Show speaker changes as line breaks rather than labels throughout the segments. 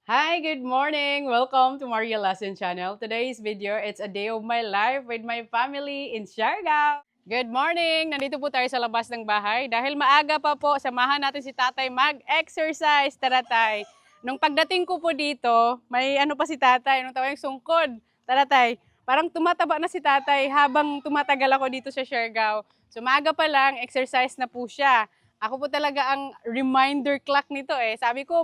Hi, good morning! Welcome to Maria Lesson Channel. Today's video, it's a day of my life with my family in Siargao. Good morning! Nandito po tayo sa labas ng bahay. Dahil maaga pa po, samahan natin si tatay mag-exercise. Tara tay! Nung pagdating ko po dito, may ano pa si tatay, nung tawag yung sungkod. Tara tay! Parang tumataba na si tatay habang tumatagal ako dito sa Siargao. So maaga pa lang, exercise na po siya. Ako po talaga ang reminder clock nito eh. Sabi ko,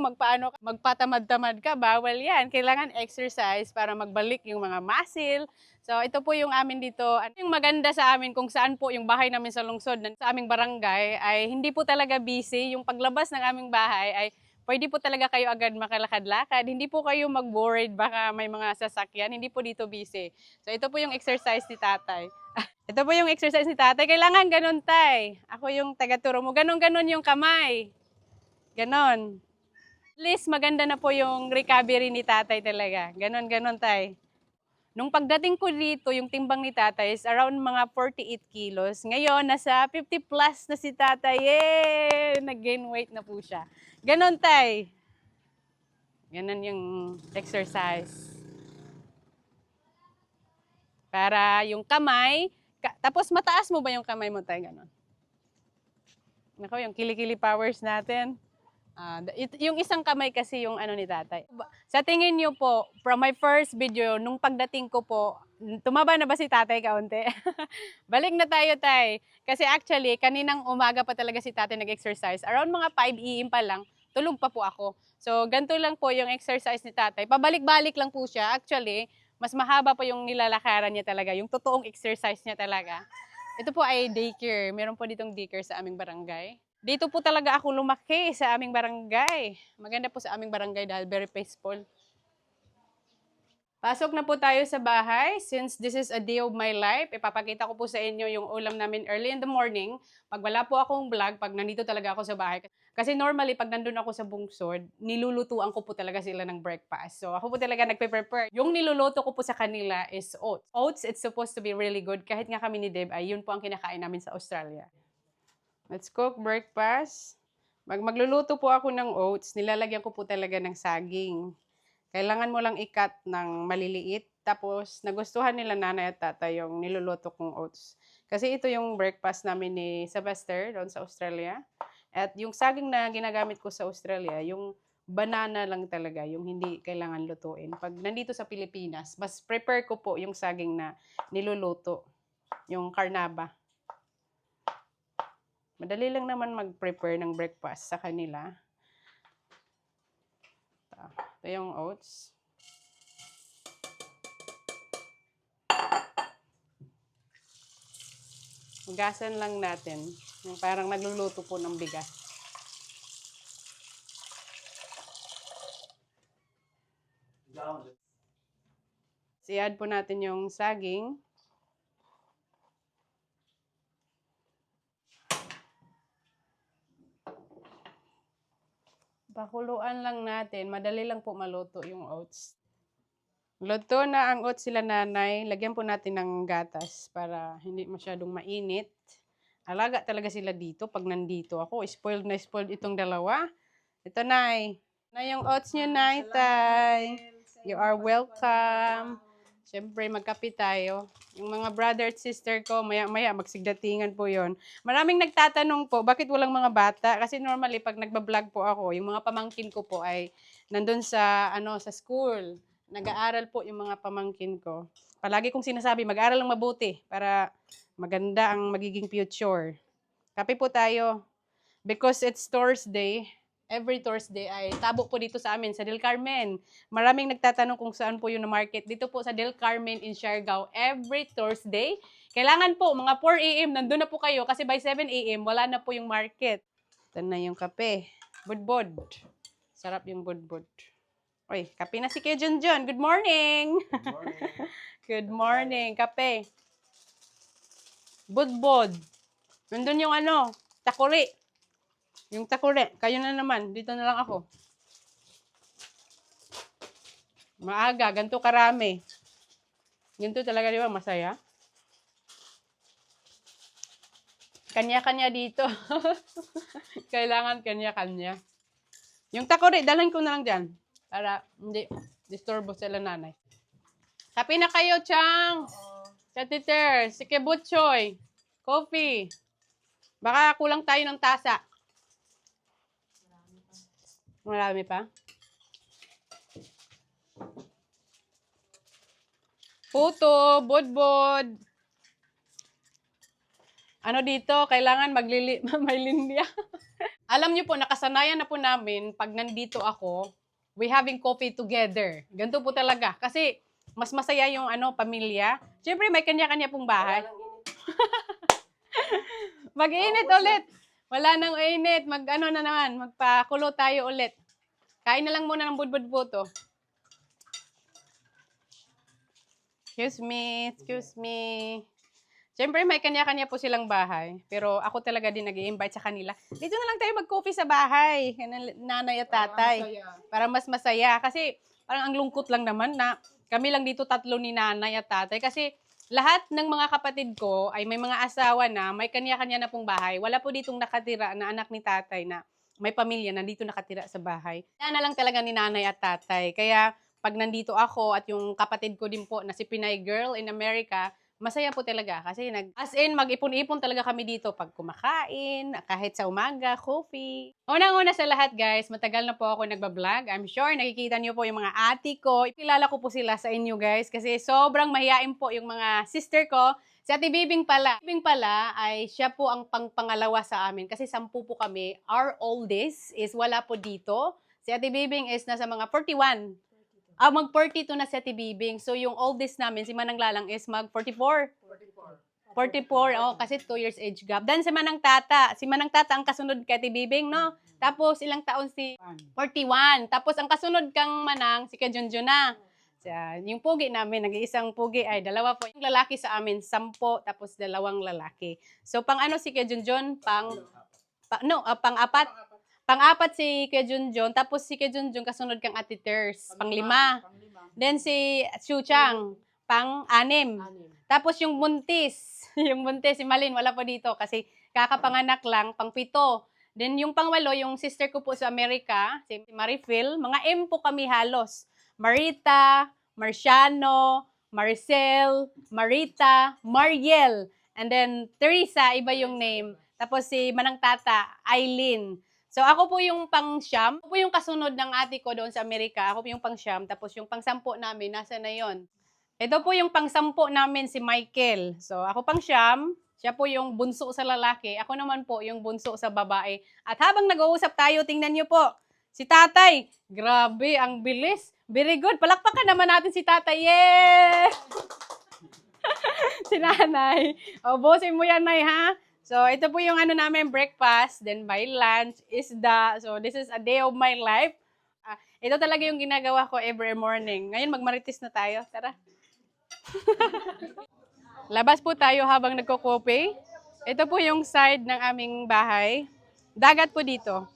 magpatamad-tamad ka, bawal yan. Kailangan exercise para magbalik yung mga muscle. So ito po yung amin dito. At yung maganda sa amin kung saan po yung bahay namin sa lungsod, sa aming barangay, ay hindi po talaga busy. Yung paglabas ng aming bahay ay pwede po talaga kayo agad makalakad-lakad. Hindi po kayo mag-worried baka may mga sasakyan. Hindi po dito busy. So ito po yung exercise ni tatay. Ito po yung exercise ni tatay. Kailangan ganun, tay. Ako yung taga-turo mo. Ganon-ganon yung kamay. Ganon. At least maganda na po yung recovery ni tatay talaga. Ganon-ganon, tay. Nung pagdating ko dito, yung timbang ni tatay is around mga 48 kilos. Ngayon, nasa 50 plus na si tatay. Yay! Nag-gain weight na po siya. Ganon, tay. Ganon yung exercise. Para yung kamay, tapos mataas mo ba yung kamay mo, tay? Ganon. Nako, yung kilikili powers natin. Yung isang kamay kasi yung ano ni tatay. Sa tingin niyo po, from my first video, nung pagdating ko po, tumaba na ba si tatay kaunti? Balik na tayo, tay. Kasi actually, kaninang umaga pa talaga si tatay nag-exercise. Around mga 5 AM pa lang, tulog pa po ako. So, ganito lang po yung exercise ni tatay. Pabalik-balik lang po siya. Actually, mas mahaba pa yung nilalakaran niya talaga. Yung totoong exercise niya talaga. Ito po ay daycare. Meron po ditong daycare sa aming barangay. Dito po talaga ako lumaki sa aming barangay. Maganda po sa aming barangay dahil very peaceful. Pasok na po tayo sa bahay. Since this is a day of my life, ipapakita ko po sa inyo yung ulam namin early in the morning. Pag wala po akong vlog, pag nandito talaga ako sa bahay. Kasi normally, pag nandun ako sa bungsod, nilulutuan ko po talaga sila ng breakfast. So ako po talaga nagpe-prepare. Yung niluluto ko po sa kanila is oats. Oats, it's supposed to be really good. Kahit nga kami ni Deb, ay yun po ang kinakain namin sa Australia. Let's cook breakfast. Magluluto po ako ng oats. Nilalagyan ko po talaga ng saging. Kailangan mo lang i-cut ng maliliit. Tapos, nagustuhan nila nanay at tatay yung niluluto kong oats. Kasi ito yung breakfast namin ni Sebastian doon sa Australia. At yung saging na ginagamit ko sa Australia, yung banana lang talaga, yung hindi kailangan lutuin. Pag nandito sa Pilipinas, mas prepare ko po yung saging na niluluto, yung carnaba. Madali lang naman mag-prepare ng breakfast sa kanila. Ito yung oats. Hugasan lang natin. Yung parang nagluluto po ng bigas. I-add po natin yung saging. Pakuluan lang natin. Madali lang po maluto yung oats. Luto na ang oats sila nanay. Lagyan po natin ng gatas para hindi masyadong mainit. Alaga talaga sila dito pag nandito ako. Spoiled na spoiled itong dalawa. Ito, nay. Na yung oats nyo, nay, tay. You are welcome. Siyempre, magkape tayo. Yung mga brother at sister ko, maya-maya magsigdatingan po yon. Maraming nagtatanong po, bakit walang mga bata? Kasi normally, pag nagbablog po ako, yung mga pamangkin ko po ay nandun sa, sa school. Nag-aaral po yung mga pamangkin ko. Palagi kong sinasabi, mag-aaral lang mabuti para maganda ang magiging future. Kape po tayo. Because it's Thursday, every Thursday ay tabo po dito sa amin, sa Del Carmen. Maraming nagtatanong kung saan po yung market. Dito po sa Del Carmen in Siargao, every Thursday. Kailangan po, mga 4 AM, nandun na po kayo kasi by 7 AM, wala na po yung market. Ito na yung kape. Budbod. Sarap yung budbod. Oy, kape na si Kuya Junjun. Good morning!
Good morning.
Good morning. Kape. Budbod. Nandun yung takuri. Yung takuri. Kayo na naman. Dito na lang ako. Maaga. Ganito karami. Ganito talaga, di ba? Masaya. Kanya-kanya dito. Kailangan kanya-kanya. Yung takuri, dalhin ko na lang dyan. Para hindi disturbo sila nanay. Kape na kayo, Chang. Sa titer, si Kebutchoy. Coffee. Baka kulang tayo ng tasa. Marami pa. Puto, bodbod. Ano dito, kailangan may lindia. Alam niyo po, nakasanayan na po namin, pag nandito ako, we having coffee together. Ganito po talaga. Kasi, mas masaya yung pamilya. Siyempre, may kanya-kanya pong bahay. Mag-init ulit. Wala nang init. Magpakulo tayo ulit. Kain na lang muna ng budbud po to. Excuse me. Siyempre, may kanya-kanya po silang bahay. Pero ako talaga din nag-i-invite sa kanila. Dito na lang tayo mag-coffee sa bahay. Nanay at tatay. Para mas masaya. Kasi parang ang lungkot lang naman na kami lang dito tatlo ni nanay at tatay. Kasi lahat ng mga kapatid ko ay may mga asawa na, may kanya-kanya na pong bahay. Wala po ditong nakatira na anak ni tatay na may pamilya na dito nakatira sa bahay. Kaya na lang talaga ni nanay at tatay. Kaya pag nandito ako at yung kapatid ko din po na si Pinay Girl in America, masaya po talaga kasi mag-ipon-ipon talaga kami dito pag kumakain, kahit sa umaga, coffee. Unang-una sa lahat guys, matagal na po ako nagbablog. I'm sure nakikita niyo po yung mga ate ko. Kilala ko po sila sa inyo guys kasi sobrang mahiyain po yung mga sister ko. Si Ate Bibing pala. Bibing pala ay siya po ang pangalawa sa amin kasi 10 po kami. Our oldest is wala po dito. Si Ate Bibing is nasa mga 41. Mag-42 na si Ate Bibing. So, yung oldest namin, si Manang Lalang is mag-44. 44, kasi 2 years age gap. Then, si Manang Tata. Si Manang Tata ang kasunod kay Ate Bibing, no? Tapos, ilang taon si 41. Tapos, ang kasunod kang Manang, si Kajunjun na. Yung pugi namin, nag-iisang pugi ay 2 po. Yung lalaki sa amin, 10, tapos 2 lalaki. So, pang-ano si Kajunjun? Pang-apat. Pang-apat si Kuya Junjun, tapos si Kuya Junjun kasunod kang Ate Ters, pang-5. Then si Chuchang, pang-6. Tapos yung buntis, si Malin, wala pa dito kasi kakapanganak lang, pang-7. Then yung pang-8, yung sister ko po sa Amerika, si Marifil, mga M po kami halos. Marita, Marciano, Marcel, Marita, Mariel, and then Teresa, iba yung name. Tapos si Manang Tata, Eileen. So, ako po yung pang-siyam. Ako po yung kasunod ng ate ko doon sa Amerika. Ako po yung pang-siyam. Tapos yung pang-10 namin, nasa na yon. Ito po yung pang-10 namin, si Michael. So, ako pang-siyam. Siya po yung bunso sa lalaki. Ako naman po yung bunso sa babae. At habang nag-uusap tayo, tingnan niyo po. Si tatay. Grabe, ang bilis. Very good. Palakpakan naman natin si tatay. Yeah! Si nanay. Busin mo yan, nay, ha? So, ito po yung namin breakfast, then by lunch, isda. So, this is a day of my life. Ito talaga yung ginagawa ko every morning. Ngayon, magmarites na tayo. Tara. Labas po tayo habang nagko-coffee. Ito po yung side ng aming bahay. Dagat po dito.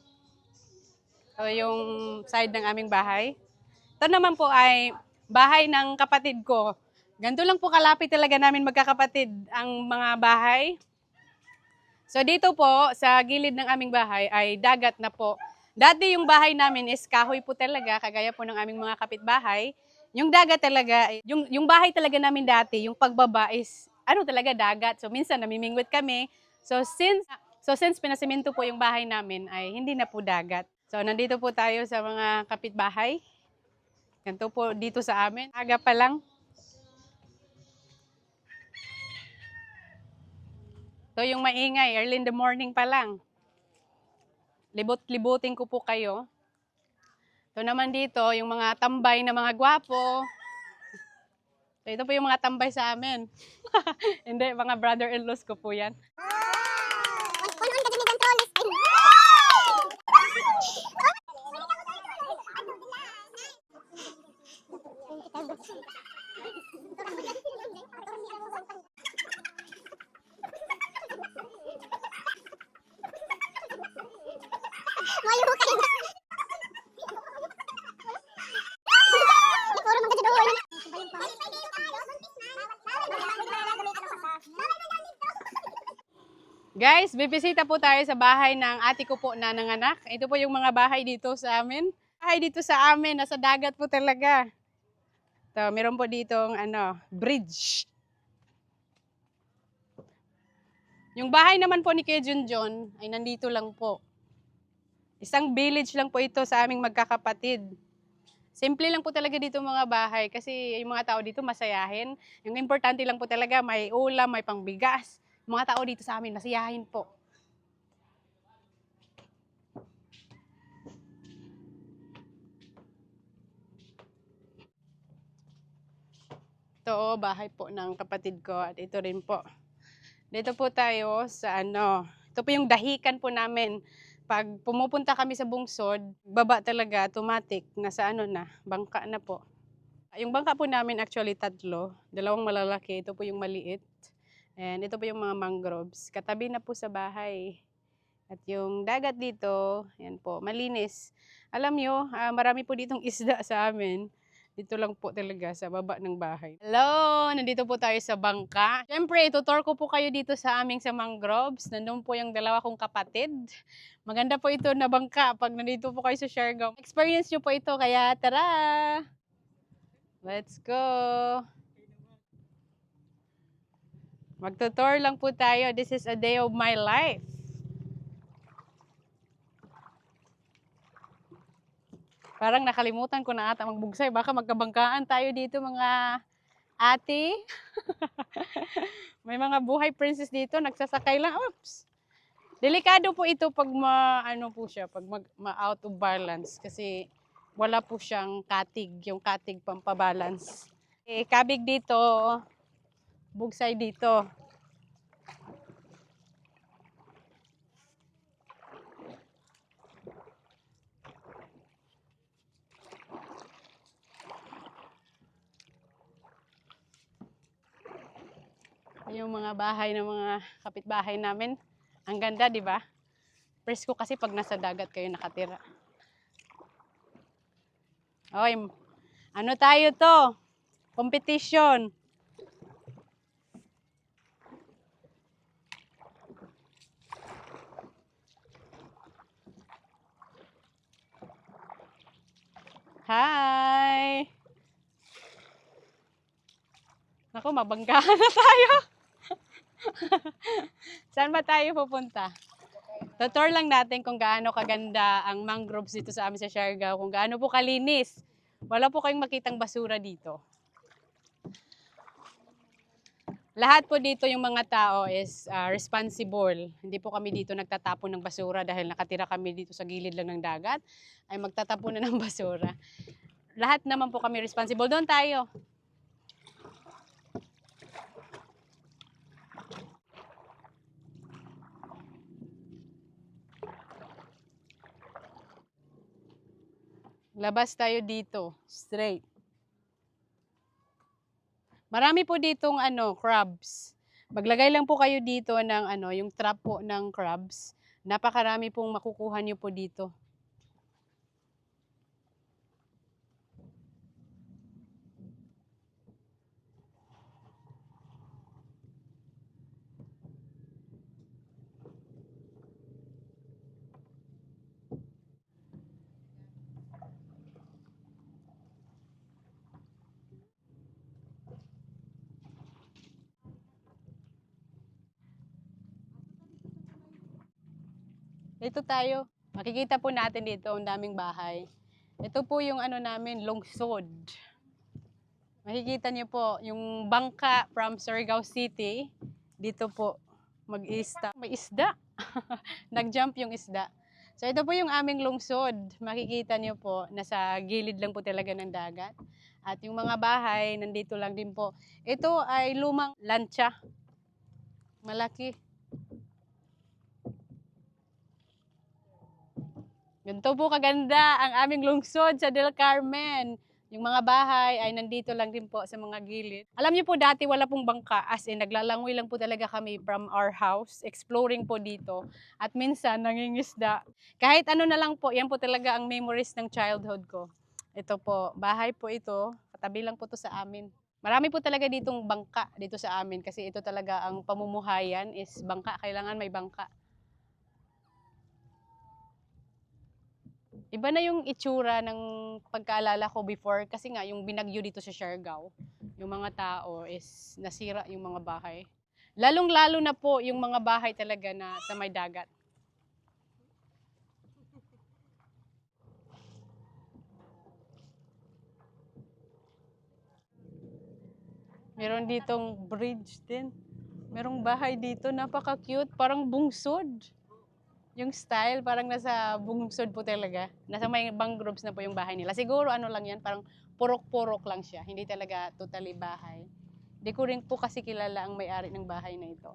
So, yung side ng aming bahay. Ito naman po ay bahay ng kapatid ko. Ganito lang po kalapit talaga namin magkakapatid ang mga bahay. So dito po, sa gilid ng aming bahay ay dagat na po. Dati yung bahay namin is kahoy po talaga, kagaya po ng aming mga kapitbahay. Yung dagat talaga, yung bahay talaga namin dati, yung pagbaba is talaga dagat. So minsan namimingwit kami. So since pinasiminto po yung bahay namin ay hindi na po dagat. So nandito po tayo sa mga kapitbahay. Ganito po dito sa amin. Aga pa lang. So, yung maingay, early in the morning pa lang. Libot-libutin ko po kayo. So, naman dito, yung mga tambay na mga gwapo. So, ito po yung mga tambay sa amin. Hindi, mga brother-in-laws ko po yan. Guys, bibisita po tayo sa bahay ng ate ko po na nanganak. Ito po yung mga bahay dito sa amin. Ay, dito sa amin, nasa dagat po talaga. So, meron po ditong bridge. Yung bahay naman po ni Kuya Junjun ay nandito lang po. Isang village lang po ito sa aming magkakapatid. Simple lang po talaga dito mga bahay kasi yung mga tao dito masayahin. Yung importante lang po talaga may ulam, may pangbigas. Yung mga tao dito sa amin masayahin po. Ito, bahay po ng kapatid ko at ito rin po. Dito po tayo sa ito po yung dahikan po namin. Pag pumupunta kami sa bungsod, baba talaga, automatic, nasa bangka na po. Yung bangka po namin actually tatlo, dalawang malalaki, ito po yung maliit. And ito po yung mga mangroves, katabi na po sa bahay. At yung dagat dito, yan po, malinis. Alam nyo, marami po ditong isda sa amin. Dito lang po talaga sa baba ng bahay. Hello! Nandito po tayo sa bangka. Siyempre, tutor ko po kayo dito sa aming sa mangroves. Nandun po yung dalawa kong kapatid. Maganda po ito na bangka pag nandito po kayo sa Siargao. Experience nyo po ito, kaya tara! Let's go! Magtutour lang po tayo. This is a day of my life. Parang nakalimutan ko na ata magbugsay. Baka magkabangkaan tayo dito mga ate. May mga buhay princess dito. Nagsasakay lang. Oops! Delikado po ito pag ma-out of balance. Kasi wala po siyang katig. Yung katig pampabalance. Kabig dito. Bugsay dito. Yung mga bahay ng mga kapitbahay namin. Ang ganda, di ba? Presko kasi pag nasa dagat kayo nakatira. Oy, ano tayo to? Competition. Hi! Naku, mabanggahan na tayo. Saan ba tayo pupunta? Tutor lang natin kung gaano kaganda ang mangroves dito sa amin sa Siargao, kung gaano po kalinis. Wala po kayong makitang basura dito. Lahat po dito yung mga tao is responsible. Hindi po kami dito nagtatapon ng basura dahil nakatira kami dito sa gilid lang ng dagat, ay magtatapon na ng basura. Lahat naman po kami responsible. Doon tayo. Labas tayo dito, straight. Marami po ditong crabs. Maglagay lang po kayo dito ng yung trap po ng crabs. Napakarami pong makukuha niyo po dito. Dito tayo. Makikita po natin dito ang daming bahay. Ito po yung namin, lungsod. Makikita niyo po yung bangka from Surigao City. Dito po mag-ista. May isda. Nag-jump yung isda. So ito po yung aming lungsod. Makikita niyo po, nasa gilid lang po talaga ng dagat. At yung mga bahay, nandito lang din po. Ito ay lumang lancha. Malaki. Ganito po kaganda ang aming lungsod sa Del Carmen. Yung mga bahay ay nandito lang din po sa mga gilid. Alam niyo po dati wala pong bangka, as in naglalangoy lang po talaga kami from our house, exploring po dito. At minsan nangingisda. Kahit ano na lang po, yan po talaga ang memories ng childhood ko. Ito po, bahay po ito, katabi lang po to sa amin. Marami po talaga ditong bangka dito sa amin kasi ito talaga ang pamumuhayan is bangka, kailangan may bangka. Iba na yung itsura ng pagkaalala ko before kasi nga yung binagyo dito sa Siargao, yung mga tao is nasira yung mga bahay. Lalong-lalo na po yung mga bahay talaga na sa may dagat. Meron ditong bridge din. Merong bahay dito, napaka-cute, parang bungsod. Yung style, parang nasa bungsod po talaga. Nasa may mangroves na po yung bahay nila. Siguro ano lang yan, parang purok-purok lang siya. Hindi talaga totally bahay. Hindi ko rin po kasi kilala ang may-ari ng bahay na ito.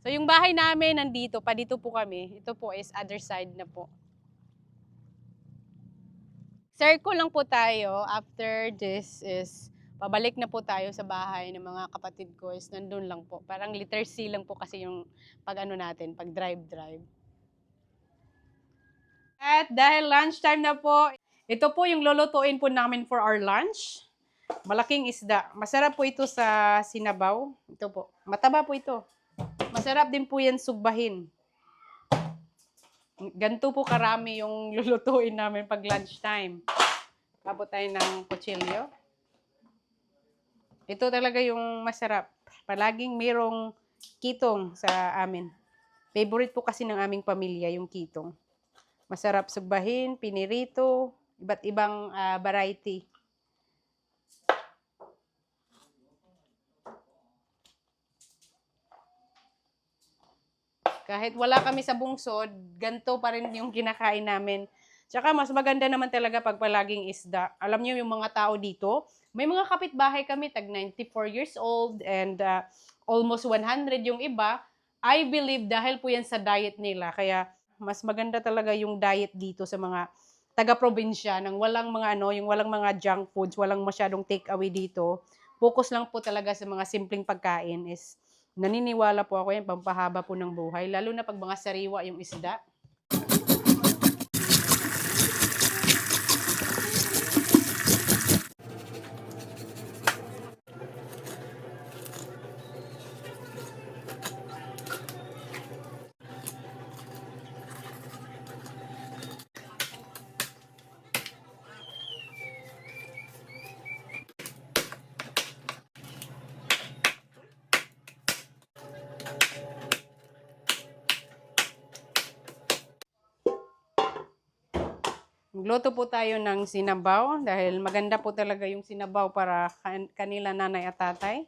So yung bahay namin nandito, pa dito po kami. Ito po is other side na po. Circle lang po tayo. After this is pabalik na po tayo sa bahay ng mga kapatid ko is nandun lang po. Parang letter C lang po kasi yung pag ano natin, pag drive-drive. At dahil lunchtime na po, ito po yung lulutuin po namin for our lunch. Malaking isda. Masarap po ito sa sinabaw. Ito po. Mataba po ito. Masarap din po yan sugbahin. Ganito po karami yung lulutuin namin pag lunchtime. Tapos tayo ng kutsilyo. Ito talaga yung masarap. Palaging mayroong kitong sa amin. Favorite po kasi ng aming pamilya yung kitong. Masarap sugbahin, pinirito, iba't ibang variety. Kahit wala kami sa bungsod, ganito pa rin yung kinakain namin. Tsaka mas maganda naman talaga pag palaging isda. Alam niyo yung mga tao dito, may mga kapitbahay kami, tag 94 years old and almost 100 yung iba. I believe dahil po yan sa diet nila. Kaya mas maganda talaga yung diet dito sa mga taga-probinsya nang walang mga yung walang mga junk foods, walang masyadong take away dito. Focus lang po talaga sa mga simpleng pagkain is naniniwala po ako yan, pampahaba po ng buhay. Lalo na pag mga sariwa yung isda. Magluto po tayo ng sinabaw dahil maganda po talaga yung sinabaw para kanila nanay at tatay.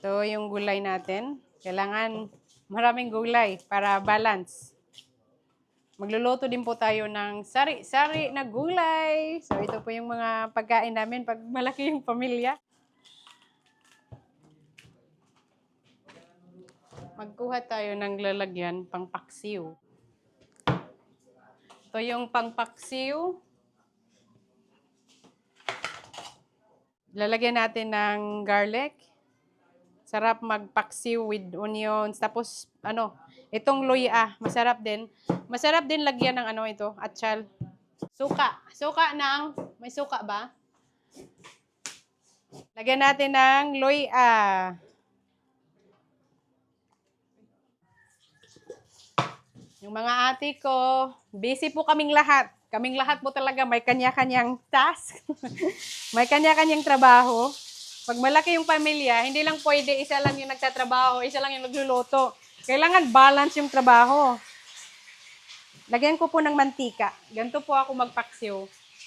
Ito yung gulay natin. Kailangan maraming gulay para balance. Magluluto din po tayo ng sari-sari na gulay. So ito po yung mga pagkain namin pag malaki yung pamilya. Magkuha tayo ng lalagyan pang paksiw. Ito yung pangpaksiw. Lalagyan natin ng garlic. Sarap magpaksiw with onions. Tapos, itong luya. Masarap din. Masarap din lagyan ng ito, atchal. Suka. May suka ba? Lagyan natin ng luya. Yung mga ate ko, busy po kaming lahat. Kaming lahat po talaga may kanya-kanyang task. May kanya-kanyang trabaho. Pag malaki yung pamilya, hindi lang pwede isa lang yung nagtatrabaho, isa lang yung nagluluto. Kailangan balance yung trabaho. Lagyan ko po ng mantika. Ganito po ako magpaksiw.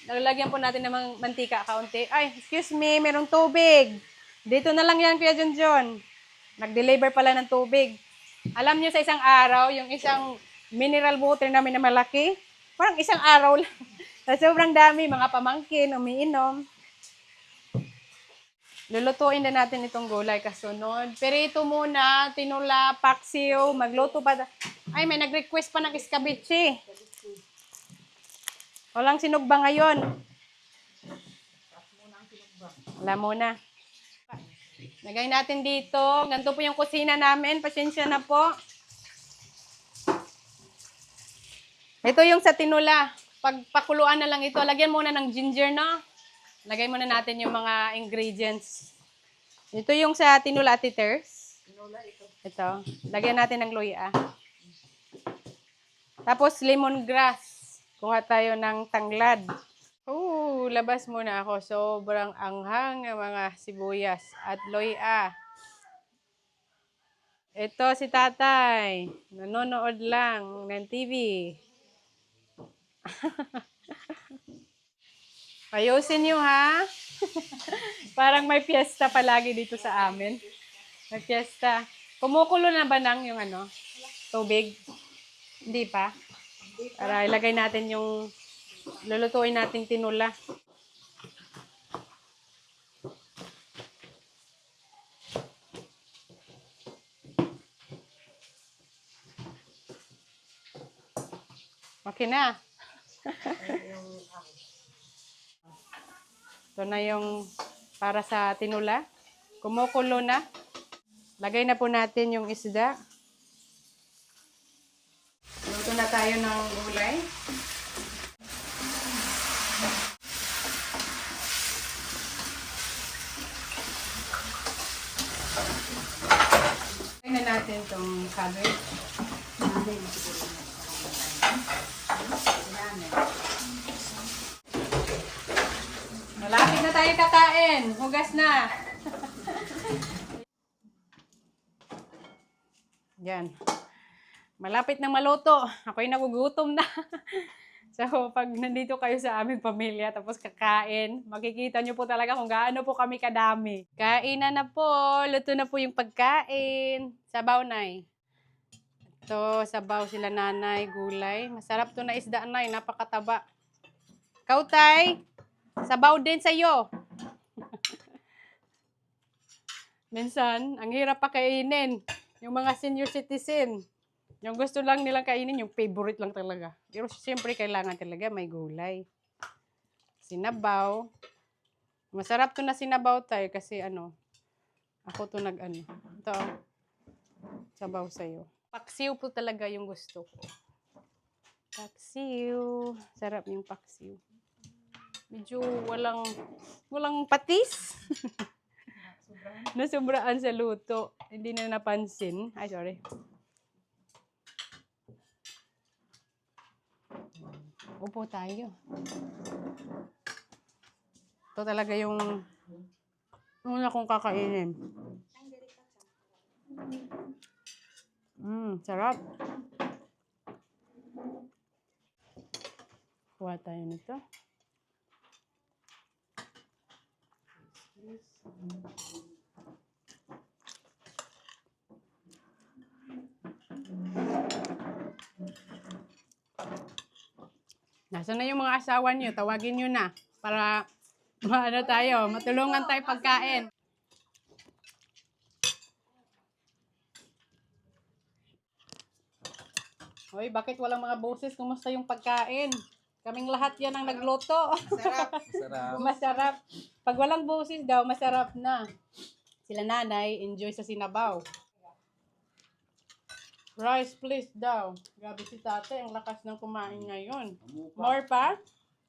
Lagyan po natin ng mantika kaunti. Ay, excuse me, merong tubig. Dito na lang yan, Kuya Junjun. Nag-deliver pala ng tubig. Alam niyo sa isang araw, yung isang mineral water namin na malaki, parang isang araw lang. Sa sobrang dami, mga pamangkin, umiinom. Lulutuin na natin itong gulay kasunod. Pero ito muna, tinula, paksiw, magluto pa. Ay, may nag-request pa ng escabeche. Walang sinugba ngayon. Wala muna. Lagay natin dito. Ganito po yung kusina namin. Pasensya na po. Ito yung sa tinula. Pagpakuluan na lang ito. Lagyan muna ng ginger, no? Lagay muna natin yung mga ingredients. Ito yung sa tinula, titers. Tinula ito. Ito. Lagyan natin ng luya. Tapos lemongrass. Kuha tayo ng tanglad. Labas muna ako. Sobrang anghang ng mga sibuyas at loya. Ito si tatay. Nanonood lang ng TV. Ayusin nyo ha. Parang may piyesta palagi dito sa amin. May piyesta. Kumukulo na ba nang yung tubig? Hindi pa. Para ilagay natin yung lulutuin nating tinula. Okay na. Ito na yung para sa tinula. Kumukulo na. Lagay na po natin yung isda. Luto na tayo ng gulay. Lagay na natin itong cabbage. Malapit na tayo kakain. Hugas na. Yan. Malapit na maluto. Ako'y nagugutom na. So, pag nandito kayo sa aming pamilya, tapos kakain, makikita nyo po talaga kung gaano po kami kadami. Kainan na po. Luto na po yung pagkain. Sabaw, Nay. Ito, sabaw sila nanay, gulay. Masarap to na isda, Nay. Napakataba. Kautay, sabaw din sa'yo. Minsan, ang hirap pa kainin. Yung mga senior citizen. Yung gusto lang nilang kainin, yung favorite lang talaga. Pero siyempre, kailangan talaga may gulay. Sinabaw. Masarap to na sinabaw tayo kasi ako to Ito, sabaw sa'yo. Paksiw po talaga yung gusto ko. Paksiw. Sarap yung paksiw. Medyo walang patis. Nasubraan sa luto. Hindi na napansin. Ay, sorry. Upo tayo. Ito talaga yung una kong kakainin. Sarap. Kuha tayo nito. Nasaan na yung mga asawa niyo? Tawagin niyo na para matulungan tayo pagkain. Hoy, bakit walang mga boses? Kumusta yung pagkain? Kaming lahat yan ang nagluto.
Masarap. Masarap.
Masarap. Pag walang boses daw, masarap na. Sila nanay, enjoy sa sinabaw. Rice please daw. Grabe si tate, ang lakas ng kumain ngayon. More pa?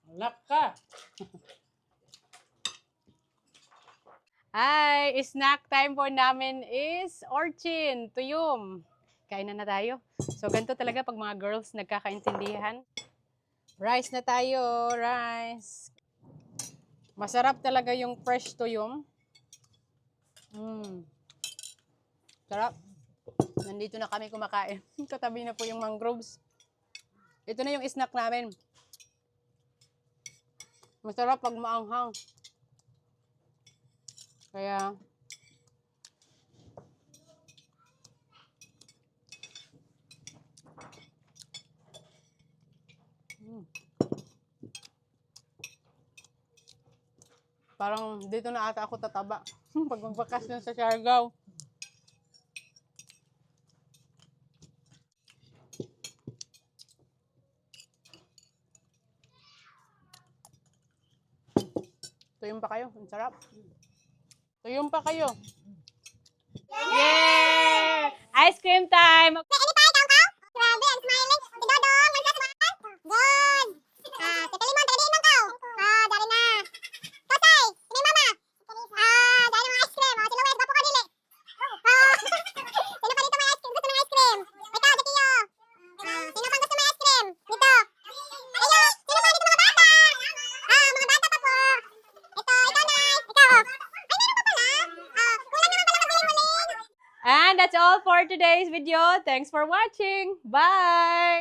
Alak ka. Ay, snack time po namin is orchin, tuyom. Kainan na tayo. So, ganito talaga pag mga girls nagkakaintindihan. Rice na tayo, rice. Masarap talaga yung fresh tuyom. Sarap. Nandito na kami kumakain. Katabi na po yung mangroves. Ito na yung snack namin. Masarap pag maanghang. Kaya, parang dito na ata ako tataba. Pag magbakasyon sa Siargao. Tuyong pa kayo. Ang sarap. Tuyong pa kayo. Yay! Ice cream time!
Grabe, ang smiling. Si Dodong, mag-smile. Good. Si Telimon, tagadiin man kao. Dari na. Tosay, sini mama. Dari ng ice cream. Si Luwes, bapo ka dili. Sino pa dito may ice cream? Gusto ng ice cream? Ikaw, Dikiyo. Sino pang gusto may ice cream? Dito. Ayo.
And that's all for today's video. Thanks for watching. Bye!